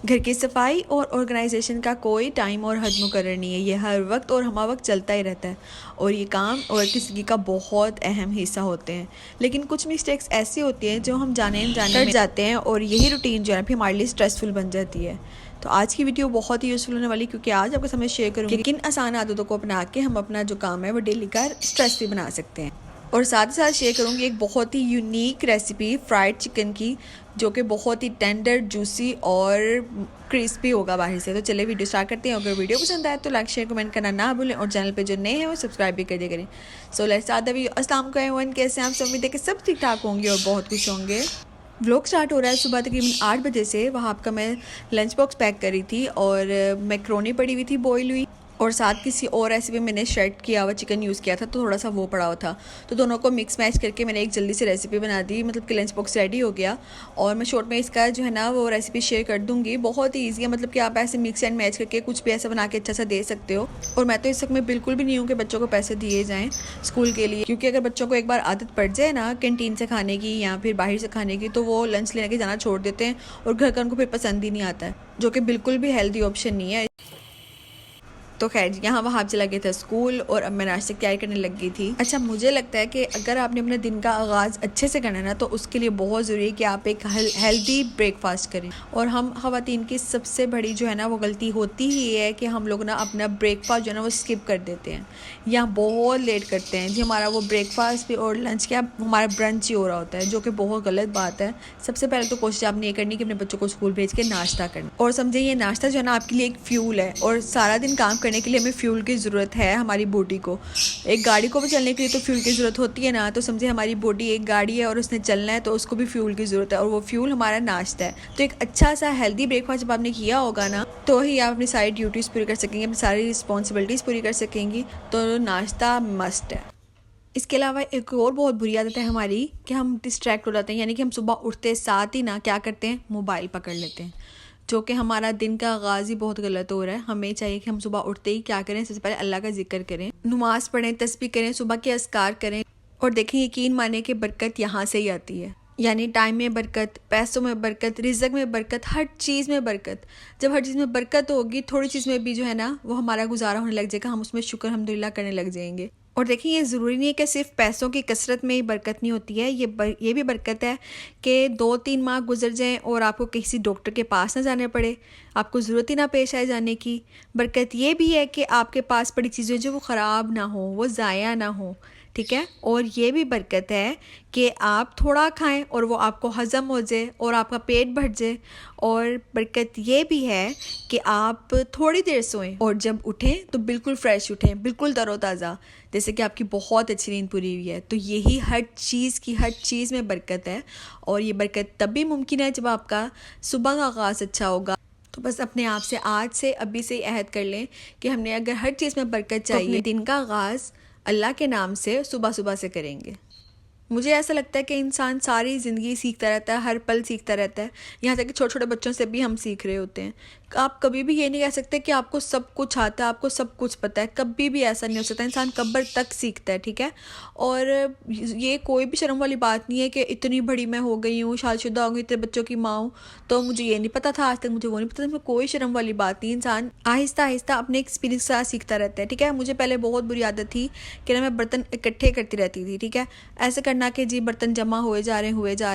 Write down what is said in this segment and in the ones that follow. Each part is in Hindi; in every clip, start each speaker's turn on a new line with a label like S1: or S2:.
S1: घर की सफाई और ऑर्गेनाइजेशन का कोई टाइम और हद मुकर्रर नहीं है। ये हर वक्त और हमा वक्त चलता ही रहता है और ये काम और जिंदगी का बहुत अहम हिस्सा होते हैं। लेकिन कुछ मिस्टेक्स ऐसी होती हैं जो हम जाने अनजाने कर जाते हैं और यही रूटीन जो है फिर हमारे लिए स्ट्रेसफुल बन जाती है। तो आज की वीडियो बहुत ही यूज़फुल होने वाली, क्योंकि आज आपके सामने शेयर करूँगी किन आसान आदतों को अपना के हम अपना जो काम है वो डेली का स्ट्रेस फ्री बना सकते हैं। और साथ ही साथ शेयर करूँगी एक बहुत ही यूनिक रेसिपी फ्राइड चिकन की, जो कि बहुत ही टेंडर, जूसी और क्रिस्पी होगा बाहर से। तो चलिए वीडियो स्टार्ट करते हैं। अगर वीडियो पसंद आए तो लाइक शेयर कमेंट करना ना भूलें और चैनल पे जो नए हैं वो सब्सक्राइब भी कर दिया करें। So let's start the video. अस्सलाम वालेकुम, कैसे हैं आप? सब उम्मीद है कि सब ठीक ठाक होंगे और बहुत खुश होंगे। व्लॉग स्टार्ट हो रहा है सुबह तकरीबन 8 बजे से। वहाँ आपका मैं लंच बॉक्स पैक करी थी और मैक्रोनी पड़ी हुई थी बॉयल हुई, और साथ किसी और रेसिपी मैंने श्रेड किया हुआ चिकन यूज़ किया था तो थोड़ा सा वो पड़ा हुआ था। तो दोनों को मिक्स मैच करके मैंने एक जल्दी से रेसिपी बना दी, मतलब कि लंच बॉक्स रेडी हो गया। और मैं शॉर्ट में इसका जो है ना वो रेसिपी शेयर कर दूंगी। बहुत ही ईजी है, मतलब कि आप ऐसे मिक्स एंड मैच करके कुछ भी ऐसा बना के अच्छा सा दे सकते हो। और मैं तो इस वक्त में बिल्कुल भी नहीं हूँ कि बच्चों को पैसे दिए जाएँ स्कूल के लिए, क्योंकि अगर बच्चों को एक बार आदत पड़ जाए ना कैंटीन से खाने की या फिर बाहर से खाने की, तो वो लंच लेने के जाना छोड़ देते हैं और घर का उनको फिर पसंद ही नहीं आता है, जो कि बिल्कुल भी हेल्दी ऑप्शन नहीं है। तो खैर यहाँ वहाँ चला गया था स्कूल और अब मैं नाश्ते की तैयारी करने लग गई थी। अच्छा, मुझे लगता है कि अगर आपने अपने दिन का आगाज़ अच्छे से करना है ना, तो उसके लिए बहुत ज़रूरी है कि आप एक हेल्दी ब्रेकफास्ट करें। और हम ख़वातीन की सबसे बड़ी जो है ना वो गलती होती ही है कि हम लोग ना अपना ब्रेकफास्ट जो है ना वो स्किप कर देते हैं या बहुत लेट करते हैं जी। हमारा वो ब्रेकफास्ट भी और लंच क्या हमारा ब्रंच ही हो रहा होता है, जो कि बहुत गलत बात है। सबसे पहले तो कोशिश आपने ये करनी कि अपने बच्चों को स्कूल भेज के नाश्ता करना, और समझे ये नाश्ता जो है ना आपके लिए एक फ्यूल है। और सारा दिन काम करने के लिए हमें फ्यूल की ज़रूरत है। हमारी बॉडी को, एक गाड़ी को भी चलने के लिए तो फ्यूल की ज़रूरत होती है ना, तो समझे हमारी बॉडी एक गाड़ी है और उसने चलना है तो उसको भी फ्यूल की ज़रूरत है, और वो फ्यूल हमारा नाश्ता है। तो एक अच्छा सा हेल्दी ब्रेकफास्ट जब आपने किया होगा ना, तो ही आप अपनी सारी ड्यूटीज़ पूरी कर सकेंगे, अपनी सारी रिस्पॉन्सिबिलिटीज़ पूरी कर सकेंगी। तो नाश्ता मस्ट है। इसके अलावा एक और बहुत बुरी आदत है हमारी कि हम डिस्ट्रैक्ट हो जाते हैं, यानी कि हम सुबह उठते साथ ही ना क्या करते हैं, मोबाइल पकड़ लेते हैं, जो कि हमारा दिन का आगाज़ ही बहुत गलत हो रहा है। हमें चाहिए कि हम सुबह उठते ही क्या करें, सबसे पहले अल्लाह का जिक्र करें, नमाज़ पढ़ें, तस्बीह करें, सुबह के अस्कार करें। और देखें, यकीन माने कि बरकत यहाँ से ही आती है, यानी टाइम में बरकत, पैसों में बरकत, रिज़्क़ में बरकत, हर चीज़ में बरकत। जब हर चीज़ में बरकत होगी, थोड़ी चीज़ में भी जो है ना वो हमारा गुजारा होने लग जाएगा, हम उसमें शुक्र अल्हम्दुलिल्लाह करने लग जाएंगे। और देखिए, ये ज़रूरी नहीं है कि सिर्फ पैसों की कसरत में ही बरकत नहीं होती है, ये भी बरकत है कि 2-3 माह गुजर जाएं और आपको किसी डॉक्टर के पास ना जाने पड़े, आपको ज़रूरत ही ना पेश आए जाने की। बरकत ये भी है कि आपके पास पड़ी चीज़ें जो वो ख़राब ना हो, वो ज़ाया ना हो, ठीक है। और ये भी बरकत है कि आप थोड़ा खाएं और वो आपको हज़म हो जाए और आपका पेट भर जाए। और बरकत ये भी है कि आप थोड़ी देर सोएं और जब उठें तो बिल्कुल फ्रेश उठें, बिल्कुल तरोताज़ा, जैसे कि आपकी बहुत अच्छी नींद पूरी हुई है। तो यही हर चीज़ में बरकत है। और ये बरकत तब भी मुमकिन है जब आपका सुबह का आगाज़ अच्छा होगा। तो बस अपने आप से आज से अभी से ही अहद कर लें कि हमने अगर हर चीज़ में बरकत चाहिए, तो अपने दिन का आगाज़ अल्लाह के नाम से सुबह सुबह से करेंगे। मुझे ऐसा लगता है कि इंसान सारी ज़िंदगी सीखता रहता है, हर पल सीखता रहता है, यहाँ तक कि छोटे छोटे बच्चों से भी हम सीख रहे होते हैं। आप कभी भी ये नहीं कह सकते कि आपको सब कुछ आता है, आपको सब कुछ पता है, कभी भी ऐसा नहीं हो सकता। इंसान कब्र तक सीखता है, ठीक है। और ये कोई भी शर्म वाली बात नहीं है कि इतनी बड़ी मैं हो गई हूँ, शादीशुदा हो गई, इतने बच्चों की माँ हूँ, तो मुझे ये नहीं पता था, आज तक मुझे वो नहीं पता था। कोई शर्म वाली बात नहीं, इंसान आहिस्ता आहिस्ता अपने एक्सपीरियंस के साथ सीखता रहता है, ठीक है। मुझे पहले बहुत बुरी आदत थी कि ना मैं बर्तन इकट्ठे करती रहती थी, ठीक है, ऐसे करना कि जी बर्तन जमा हुए जा रहे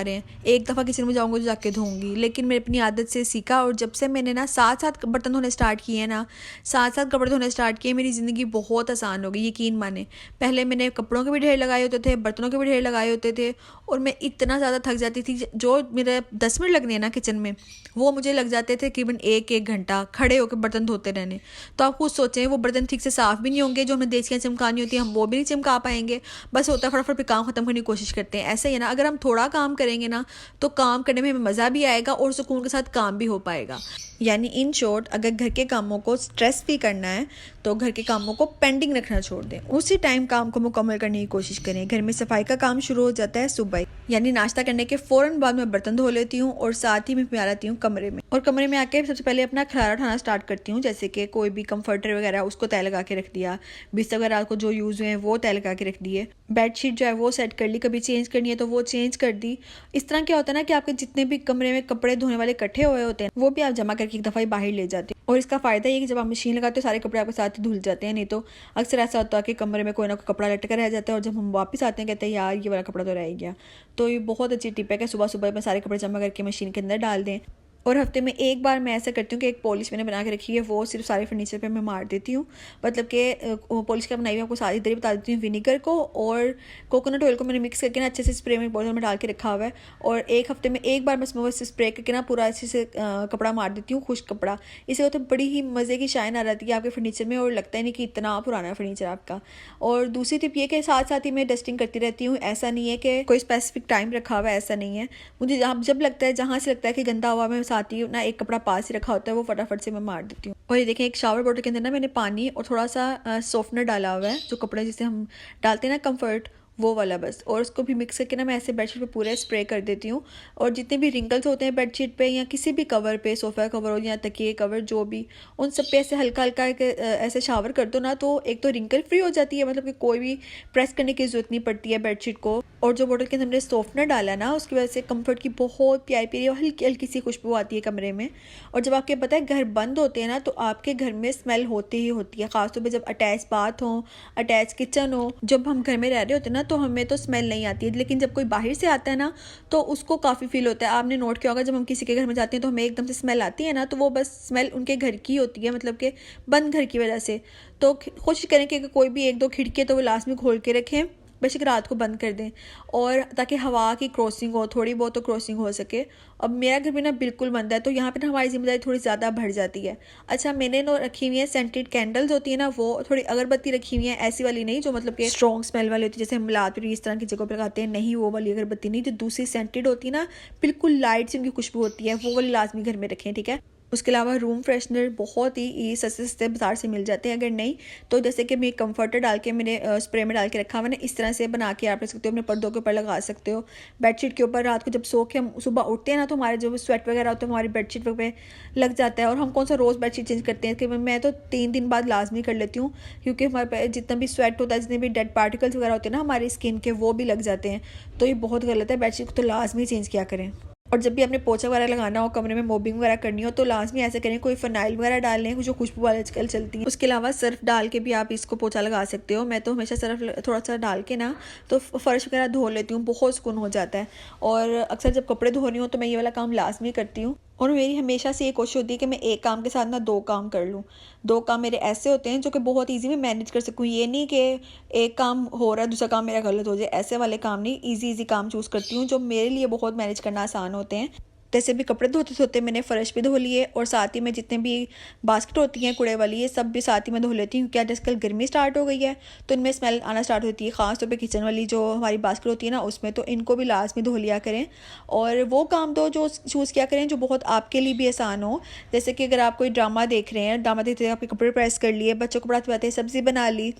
S1: हैं, एक दफ़ा किचन में जाऊँगी तो जाके धोऊंगी। लेकिन मैं अपनी आदत से सीखा, और जब से मैंने ना साथ बर्तन धोने स्टार्ट किए ना, साथ कपड़े धोने स्टार्ट किए, मेरी ज़िंदगी बहुत आसान हो गई, यकीन माने। पहले मैंने कपड़ों के भी ढेर लगाए होते थे, बर्तनों के भी ढेर लगाए होते थे, और मैं इतना ज़्यादा थक जाती थी। जो मेरे 10 मिनट लगने हैं ना किचन में, वो मुझे लग जाते थे तकरीबन 1-1 घंटा खड़े होकर बर्तन धोते रहने। तो आप खुद सोचें, वो बर्तन ठीक से साफ़ भी नहीं होंगे, जो हमें देसियाँ चमकानी होती है हम वो भी नहीं चमका पाएंगे। बस होता है फटाफट पे काम ख़त्म करने की कोशिश करते हैं। ऐसा ही है ना, अगर हम थोड़ा काम करेंगे ना तो काम करने में हमें मज़ा भी आएगा और सुकून के साथ काम भी हो पाएगा। यानी इन शॉर्ट, अगर घर के कामों को स्ट्रेस फ्री करना है तो घर के कामों को पेंडिंग रखना छोड़ दें, उसी टाइम काम को मुकम्मल करने की कोशिश करें। घर में सफाई का काम शुरू हो जाता है सुबह, यानी नाश्ता करने के फ़ौरन बाद मैं बर्तन धो लेती हूँ और साथ ही मैं प्यार आती हूँ कमरे में। और कमरे में आके सबसे पहले अपना खलारा उठाना स्टार्ट करती हूँ, जैसे कि कोई भी कंफर्टर वगैरह उसको तय लगा के रख दिया, बिस्तर वगैरह को जो यूज़ हुए हैं वो तय लगा के रख दिए, बेडशीट जो है वो सेट कर ली, कभी चेंज करनी है तो वो चेंज कर दी। इस तरह क्या होता है ना कि आपके जितने भी कमरे में कपड़े धोने वाले इकट्ठे हुए होते हैं वो भी आप जमा करके एक दफ़ा ही बाहर ले जाते हैं। और इसका फ़ायदा ये कि जब आप मशीन लगाते हो सारे कपड़े आपके साथ ही धुल जाते हैं, नहीं तो अक्सर ऐसा होता है कि कमरे में कोई ना कोई कपड़ा लटका रह जाता है और जब हम वापस आते हैं कहते हैं यार ये वाला कपड़ा तो रह गया। तो ये बहुत अच्छी टिप है कि सुबह सुबह में सारे कपड़े जमा करके मशीन के अंदर डाल दें। और हफ्ते में एक बार मैं ऐसा करती हूँ कि एक पॉलिश मैंने बना के रखी है, वो सिर्फ सारे फर्नीचर पे मैं मार देती हूँ। मतलब कि पॉलिश का बनाई हुई आपको सारी इधर ही बता देती हूँ। विनीगर को और कोकोनट ऑयल को मैंने मिक्स करके ना अच्छे से स्प्रे में बोतल में डाल के रखा हुआ है, और एक हफ्ते में एक बार बस मैं बस स्प्रे करके ना पूरा अच्छे से कपड़ा मार देती हूँ, खुश्क कपड़ा। इससे तो बड़ी ही मज़े की शाइन आ जाती है आपके फर्नीचर में, और लगता ही नहीं कि इतना पुराना है फर्नीचर आपका। और दूसरी टिप ये कि साथ साथ ही मैं डस्टिंग करती रहती हूँ। ऐसा नहीं है कि कोई स्पेसिफिक टाइम रखा हुआ है, ऐसा नहीं है। मुझे जब लगता है, जहाँ से लगता है कि गंदा हुआ, मैं साथ ही ना एक कपड़ा पास ही रखा होता है वो फटाफट से मैं मार देती हूँ। और ये देखें, एक शावर बॉटल के अंदर ना मैंने पानी और थोड़ा सा सॉफ्टनर डाला हुआ है, जो कपड़े जिसे हम डालते हैं ना कंफर्ट, वो वाला बस। और उसको भी मिक्स करके ना मैं ऐसे बेडशीट पे पूरे स्प्रे कर देती हूँ। और जितने भी रिंकल्स होते हैं बेडशीट पे या किसी भी कवर पे, सोफ़ा कवर हो या तकिए कवर जो भी, उन सब पे ऐसे हल्का हल्का ऐसे शावर कर दो ना, तो एक तो रिंकल फ्री हो जाती है, मतलब कि कोई भी प्रेस करने की ज़रूरत नहीं पड़ती है बेडशीट को। और जो बॉटल के अंदर हमने सॉफ्टनर डाला ना, उसकी वजह से कंफर्ट की बहुत प्यारी प्यारी और हल्की हल्की सी खुशबू आती है कमरे में। और जब आपके पता है घर बंद होते हैं ना, तो आपके घर में स्मेल होती ही होती है, ख़ासतौर पे जब अटैच बाथ हो, अटैच किचन हो। जब हम घर में रह रहे होते हैं ना तो हमें तो स्मेल नहीं आती है, लेकिन जब कोई बाहर से आता है ना तो उसको काफ़ी फील होता है। आपने नोट किया होगा, जब हम किसी के घर में जाते हैं तो हमें एकदम से स्मेल आती है ना, तो वो बस स्मेल उनके घर की होती है, मतलब कि बंद घर की वजह से। तो कोशिश करें कि कोई भी एक दो खिड़की तो वो लास्ट में खोल के रखें, बेशक रात को बंद कर दें, और ताकि हवा की क्रॉसिंग हो, थोड़ी बहुत तो क्रॉसिंग हो सके। अब मेरा घर भी ना बिल्कुल बंद है, तो यहाँ पे ना हमारी जिम्मेदारी थोड़ी ज़्यादा बढ़ जाती है। अच्छा, मैंने ना रखी हुई है सेंटेड कैंडल्स होती है ना, वो थोड़ी अगरबत्ती रखी हुई है, ऐसी वाली नहीं जो मतलब कि स्ट्रॉन्ग स्मेल वाली होती है, जैसे हम मिलाद पर इस तरह की जगह पर लगाते हैं, नहीं वो वाली अगरबत्ती नहीं, जो दूसरी सेंटेड होती है ना, बिल्कुल लाइट सी उनकी खुशबू होती है, वो वाली लाजमी घर में रखें, ठीक है। उसके अलावा रूम फ्रेशनर बहुत ही सस्ते सस्ते बाजार से मिल जाते हैं, अगर नहीं तो जैसे कि मैं कंफर्टर डाल के मैंने स्प्रे में डाल के रखा हुआ है, इस तरह से बना के आप रख सकते हो, अपने पर्दों के ऊपर लगा सकते हो, बेडशीट के ऊपर। रात को जब सो के हम सुबह उठते हैं ना, तो हमारे जो स्वेट वगैरह होता है हमारी बेडशीट पे लग जाता है। और हम कौन सा रोज़ बेडशीट चेंज करते हैं, कि मैं तो 3 दिन बाद लाजमी कर लेती हूँ, क्योंकि हमारे जितना भी स्वेट होता है, जितने भी डेड पार्टिकल्स वगैरह होते हैं ना हमारी स्किन के, वो भी लग जाते हैं। तो ये बहुत गलत है, बेडशीट को तो लाजमी चेंज किया करें। और जब भी आपने पोछा वगैरह लगाना हो, कमरे में मोबिंग वगैरह करनी हो, तो लाजमी ऐसे करें, कोई फ़नाइल वगैरह डाल लें, जो खुशबू वाले आजकल चलती हैं। उसके अलावा सर्फ डाल के भी आप इसको पोछा लगा सकते हो। मैं तो हमेशा सर्फ थोड़ा सा डाल के ना तो फ़र्श वगैरह धो लेती हूँ, बहुत सुकून हो जाता है। और अक्सर जब कपड़े धो रही हूँ तो मैं ये वाला काम लाजमी करती हूँ। और मेरी हमेशा से ये कोशिश होती है कि मैं एक काम के साथ ना 2 काम कर लूँ। 2 काम मेरे ऐसे होते हैं जो कि बहुत ईज़ी में मैनेज कर सकूँ। ये नहीं कि एक काम हो रहा है दूसरा काम मेरा गलत हो जाए, ऐसे वाले काम नहीं, ईज़ी काम चूज़ करती हूँ जो मेरे लिए बहुत मैनेज करना आसान होते हैं। जैसे भी कपड़े धोते धोते मैंने फ़र्श भी धो लिए, और साथ ही में जितने भी बास्केट होती हैं कूड़े वाली, ये सब भी साथ ही में धो लेती हूँ, क्योंकि आज आजकल गर्मी स्टार्ट हो गई है तो इनमें स्मेल आना स्टार्ट होती है, ख़ास तौर पे किचन वाली जो हमारी बास्केट होती है ना उसमें, तो इनको भी लाजमी धो लिया करें। और वो काम दो जो चूज़ किया करें जो बहुत आपके लिए भी आसान हो। जैसे कि अगर आप कोई ड्रामा देख रहे हैं, ड्रामा देखते आपके कपड़े प्रेस कर लिए, बच्चों को पढ़ाते पढ़ाते सब्ज़ी बना ली,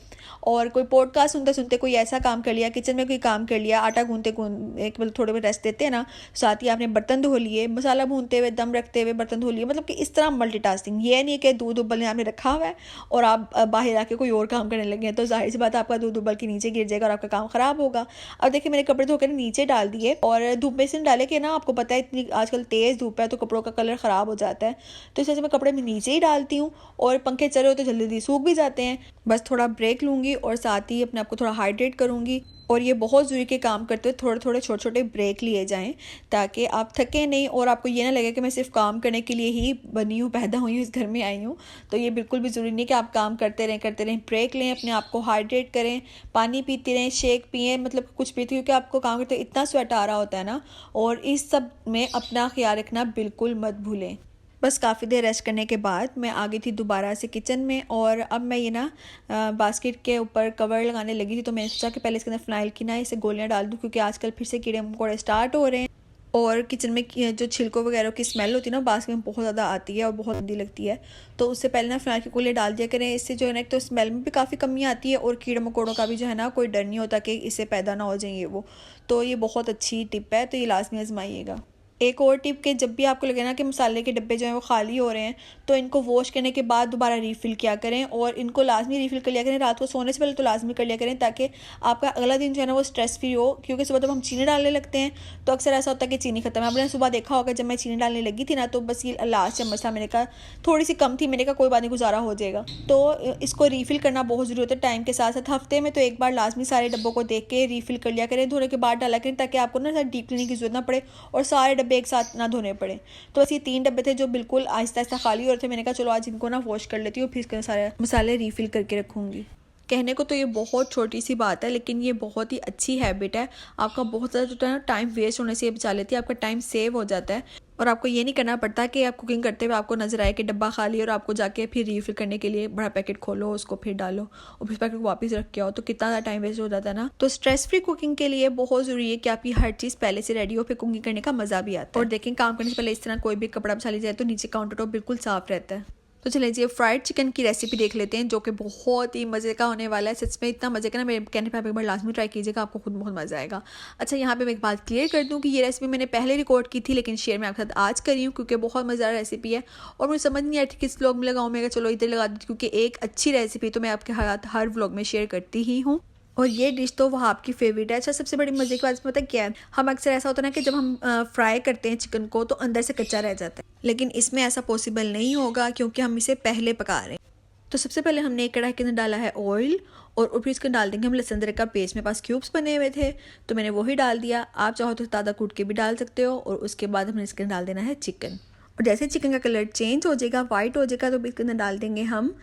S1: और कोई पॉडकास्ट सुनते सुनते कोई ऐसा काम कर लिया, किचन में कोई काम कर लिया, आटा गूंदते गूंदते एक मतलब थोड़े बहुत रेस्ट देते हैं ना, साथ ही आपने बर्तन धो लिए, मसाला भूनते हुए, दम रखते हुए बर्तन धो लिए। मतलब कि इस तरह मल्टीटास्किंग, ये नहीं है कि दूध उबलने आपने रखा हुआ है और आप बाहर आके कोई और काम करने लगे हैं, तो जाहिर सी बात है आपका दूध उबल के नीचे गिर जाएगा और आपका काम ख़राब होगा। अब देखिए, मैंने कपड़े धोकर नीचे डाल दिए, और धूप में से डाले के ना, आपको पता है इतनी आजकल तेज़ धूप है तो कपड़ों का कलर ख़राब हो जाता है, तो इस वजह से मैं कपड़े में नीचे ही डालती हूँ, और पंखे चल रहे हो तो जल्दी जल्दी सूख भी जाते हैं। बस थोड़ा ब्रेक लूँगी और साथ ही अपने आप को थोड़ा हाइड्रेट करूँगी। और ये बहुत ज़रूरी के काम करते हुए थोड़े थोड़े छोटे छोटे ब्रेक लिए जाएं, ताकि आप थकें नहीं और आपको ये ना लगे कि मैं सिर्फ काम करने के लिए ही बनी हूँ, पैदा हुई हूँ, इस घर में आई हूँ। तो ये बिल्कुल भी ज़रूरी नहीं कि आप काम करते रहें, ब्रेक लें, अपने आप को हाइड्रेट करें, पानी पीते रहें, शेक पिएँ, मतलब कुछ पीते, क्योंकि आपको काम करते इतना स्वेट आ रहा होता है ना। और इस सब में अपना ख्याल रखना बिल्कुल मत भूलें। बस काफ़ी देर रेस्ट करने के बाद मैं आ गई थी दोबारा से किचन में, और अब मैं ये ना बास्केट के ऊपर कवर लगाने लगी थी, तो मैंने सोचा कि पहले इसके अंदर फ़िनाइल की ना इसे गोलियां डाल दूँ, क्योंकि आजकल फिर से कीड़े मकोड़े स्टार्ट हो रहे हैं। और किचन में जो छिलकों वगैरह की स्मेल होती है ना बास्केट में, बहुत ज़्यादा आती है और बहुत गंदी लगती है। तो उससे पहले ना फ़िनाइल की गोलियां डाल दिया करें, इससे जो है ना एक तो स्मेल में भी काफ़ी कमी आती है, और कीड़े मकोड़ों का भी जो है ना कोई डर नहीं होता कि इससे पैदा ना हो जाए वो। तो ये बहुत अच्छी टिप है, तो ये लाजमी आजमाइएगा। एक और टिप के जब भी आपको लगे ना कि मसाले के डब्बे जो हैं वो खाली हो रहे हैं तो इनको वॉश करने के बाद दोबारा रीफ़िल किया करें, और इनको लाजमी रीफ़िल कर लिया करें रात को सोने से पहले, तो लाजमी कर लिया करें ताकि आपका अगला दिन जो है ना वो स्ट्रेस फ्री हो। क्योंकि सुबह जब हम चीनी डालने लगते हैं तो अक्सर ऐसा होता है कि चीनी खत्म है। आपने सुबह देखा होगा जब मैं चीनी डालने लगी थी ना तो बस ये लास्ट चम्मच था, मैंने कहा थोड़ी सी कम थी, मैंने कहा कोई बात नहीं गुजारा हो जाएगा। तो इसको रीफ़िल करना बहुत ज़रूरी होता है टाइम के साथ साथ। हफ्ते में तो एक बार लाजमी सारे डब्बों को देख के रीफ़िल कर लिया करें, धोने के बाद डाला करें ताकि आपको ना डीप क्लीनिंग की जरूरत ना पड़े और सारे डब्बे एक साथ ना धोने पड़े। तो बस ये 3 डब्बे थे जो बिल्कुल आहिस्ता आहिस्ता खाली हो रहे थे। मैंने कहा चलो आज इनको ना वॉश कर लेती हूँ, फिर इसके सारे मसाले रीफ़िल करके रखूँगी। कहने को तो ये बहुत छोटी सी बात है लेकिन ये बहुत ही अच्छी हैबिट है। आपका बहुत ज़्यादा जो है ना टाइम वेस्ट होने से ये बचा लेती है, आपका टाइम सेव हो जाता है और आपको ये नहीं करना पड़ता कि आप कुकिंग करते हुए आपको नजर आए कि डब्बा खाली है और आपको जाके फिर रीफिल करने के लिए बड़ा पैकेट खोलो, उसको फिर डालो और फिर पैकेट को वापस रख के आओ, तो कितना ज़्यादा टाइम वेस्ट हो जाता है ना। तो स्ट्रेस फ्री कुकिंग के लिए बहुत ज़रूरी है कि आपकी हर चीज़ पहले से रेडी हो, फिर कुकिंग करने का मज़ा भी आता है। और देखें काम करने से पहले इस तरह कोई भी कपड़ा बिछा लिया जाए तो नीचे काउंटर टॉप बिल्कुल साफ रहता है। तो चलें जी फ्राइड चिकन की रेसिपी देख लेते हैं जो कि बहुत ही मज़े का होने वाला है। सच में इतना मज़े का ना, मेरे कहने पे आप एक बार लाजमी ट्राई कीजिएगा, आपको खुद बहुत मज़ा आएगा। अच्छा यहाँ पे मैं एक बात क्लियर कर दूँ कि ये रेसिपी मैंने पहले रिकॉर्ड की थी लेकिन शेयर मैं आपके साथ आज करी हूँ क्योंकि बहुत मज़ेदार रेसिपी है और मुझे समझ नहीं आई थी किस व्लॉग में लगाऊँ। मैं चलो इधर लगा दी क्योंकि एक अच्छी रेसिपी तो मैं आपके हर व्लॉग में शेयर करती ही हूँ और ये डिश तो वह आपकी फेवरेट है। अच्छा सबसे बड़ी मज़े की बात पता क्या है, हम अक्सर ऐसा होता है ना कि जब हम फ्राई करते हैं चिकन को तो अंदर से कच्चा रह जाता है, लेकिन इसमें ऐसा पॉसिबल नहीं होगा क्योंकि हम इसे पहले पका रहे हैं। तो सबसे पहले हमने एक कढ़ाई के अंदर डाला है ऑयल और फिर इसको डाल देंगे हम लहसुन अदरक का पेस्ट। मेरे पास क्यूब्स बने हुए थे तो मैंने वही डाल दिया, आप चाहो तो ताज़ा कूट के भी डाल सकते हो। और उसके बाद हमने इसके अंदर डाल देना है चिकन और जैसे चिकन का कलर चेंज हो जाएगा, वाइट हो जाएगा, तो इसके अंदर डाल देंगे हम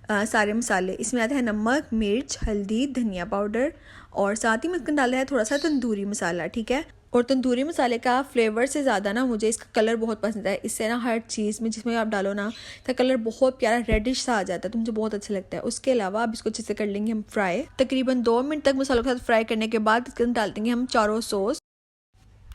S1: सारे मसाले। इसमें आते हैं नमक, मिर्च, हल्दी, धनिया पाउडर और साथ ही में इसके डाला है थोड़ा सा तंदूरी मसाला, ठीक है। और तंदूरी मसाले का फ्लेवर से ज़्यादा ना मुझे इसका कलर बहुत पसंद है। इससे ना हर चीज़ में जिसमें आप डालो ना इसका कलर बहुत प्यारा रेडिश सा आ जाता है, तो मुझे बहुत अच्छा लगता है। उसके अलावा अब इसको अच्छे से कर लेंगे हम फ्राई। तकरीबन 2 मिनट तक मसालों के साथ फ्राई करने के बाद इसके अंदर डाल देंगे हम चारों सॉस।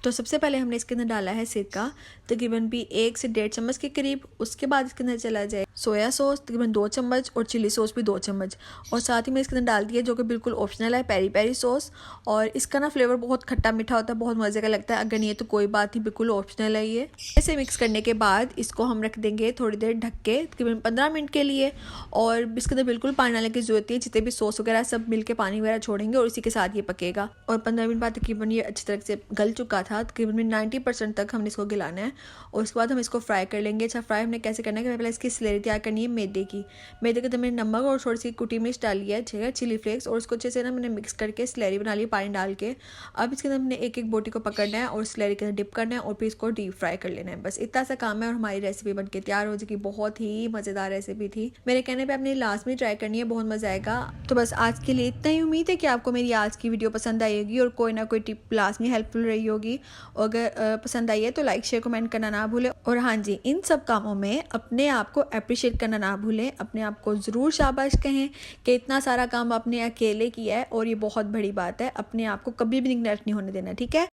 S1: तो सबसे पहले हमने इसके अंदर डाला है सिरका तकरीबन भी 1 से 1.5 चम्मच के करीब। उसके बाद इसके अंदर चला जाए सोया सॉस तकरीबन 2 चम्मच और चिली सॉस भी 2 चम्मच। और साथ ही में इसके अंदर डाल दिया जो कि बिल्कुल ऑप्शनल है, पेरी पेरी सॉस। और इसका ना फ्लेवर बहुत खट्टा मीठा होता है, बहुत मज़े का लगता है। अगर नहीं है तो कोई बात नहीं, बिल्कुल ऑप्शनल है ये। ऐसे मिक्स करने के बाद इसको हम रख देंगे थोड़ी देर ढक के तकरीबन 15 मिनट के लिए। और इसके अंदर बिल्कुल पानी डालने की जरूरत है, जितने भी सॉस वगैरह सब मिलके पानी वगैरह छोड़ेंगे और इसी के साथ ये पकेगा। और 15 मिनट बाद तकरीबन ये अच्छी तरह से गल चुका था, तकरीबन 90% तक हमने इसको गिलाना है। और उसके बाद हम इसको फ्राई कर लेंगे। अच्छा फ्राई हमने कैसे करना है कि पहले इसकी स्लेरी तैयार करनी है मैदे की। मैदे के अंदर मैंने नमक और थोड़ी सी कुटी मिर्च डाली है, ठीक है, चिली फ्लेक्स, और उसको अच्छे से ना मैंने मिक्स करके स्लेरी बना ली पानी डाल के। अब इसके अंदर हमने एक एक बोटी को पकड़ना है और स्लेरी के अंदर डिप करना है और फिर इसको डीप फ्राई कर लेना है। बस इतना सा काम है और हमारी रेसिपी बन के तैयार हो जाएगी। बहुत ही मज़ेदार रेसिपी थी, मेरे कहने पर आपने लास्ट में ट्राई करनी है, बहुत मज़ा आएगा। तो बस आज के लिए इतना ही। उम्मीद है कि आपको मेरी आज की वीडियो पसंद आई होगी और कोई ना कोई टिप लास्ट में हेल्पफुल रही होगी। अगर पसंद आई है तो लाइक शेयर कमेंट करना ना भूलें। और हाँ जी, इन सब कामों में अपने आप को अप्रिशिएट करना ना भूलें। अपने आप को ज़रूर शाबाश कहें कि इतना सारा काम आपने अकेले किया है और ये बहुत बड़ी बात है। अपने आप को कभी भी निग्लेक्ट नहीं होने देना, ठीक है।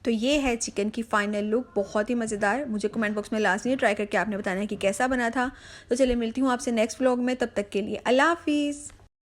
S1: तो ये है चिकन की फाइनल लुक, बहुत ही मज़ेदार। मुझे कमेंट बॉक्स में लाजमी ट्राई करके आपने बताना है कि कैसा बना था। तो चलिए मिलती हूँ आपसे नेक्स्ट व्लॉग में, तब तक के लिए अल्लाह हाफिज़।